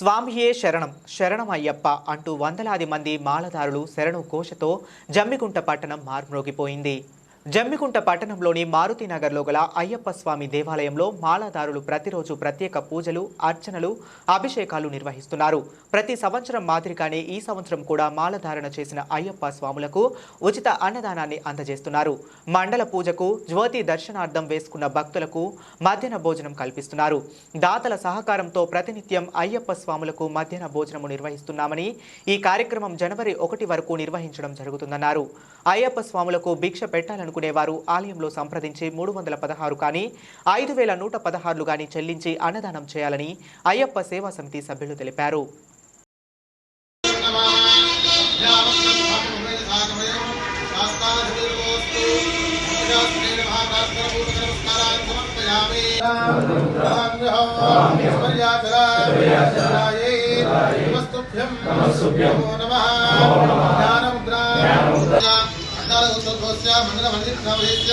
స్వామియే శరణం శరణం అయ్యప్ప అంటూ వందలాది మంది మాలదారులు శరణు ఘోషతో జమ్మికుంట పట్టణం మార్మోగిపోయింది. జమ్మికుంట పట్టణంలోని మారుతి నగర్లో గల అయ్యప్ప స్వామి దేవాలయంలో మాలదారులు ప్రతిరోజు ప్రత్యేక పూజలు, అర్చనలు, అభిషేకాలు నిర్వహిస్తున్నారు. ప్రతి సంవత్సరం మాదిరిగానే ఈ సంవత్సరం కూడా మాలధారణ చేసిన అయ్యప్ప స్వాములకు ఉచిత అన్నదానాన్ని అందజేస్తున్నారు. మండల పూజకు, జ్యోతి దర్శనార్థం వేసుకున్న భక్తులకు మధ్యాహ్న భోజనం కల్పిస్తున్నారు. దాతల సహకారంతో ప్రతినిత్యం అయ్యప్ప స్వాములకు మధ్యాహ్న భోజనము నిర్వహిస్తున్నామని, ఈ కార్యక్రమం జనవరి 1 వరకు నిర్వహించడం జరుగుతుందన్నారు. అయ్యప్ప స్వాములకు భిక్ష పెట్టాలనుకునేవారు ఆలయంలో సంప్రదించి 316 కానీ 5116 కానీ చెల్లించి అన్నదానం చేయాలని అయ్యప్ప సేవా సమితి సభ్యులు తెలిపారు. మండల మందిర ప్రవేశ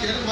కిరణ్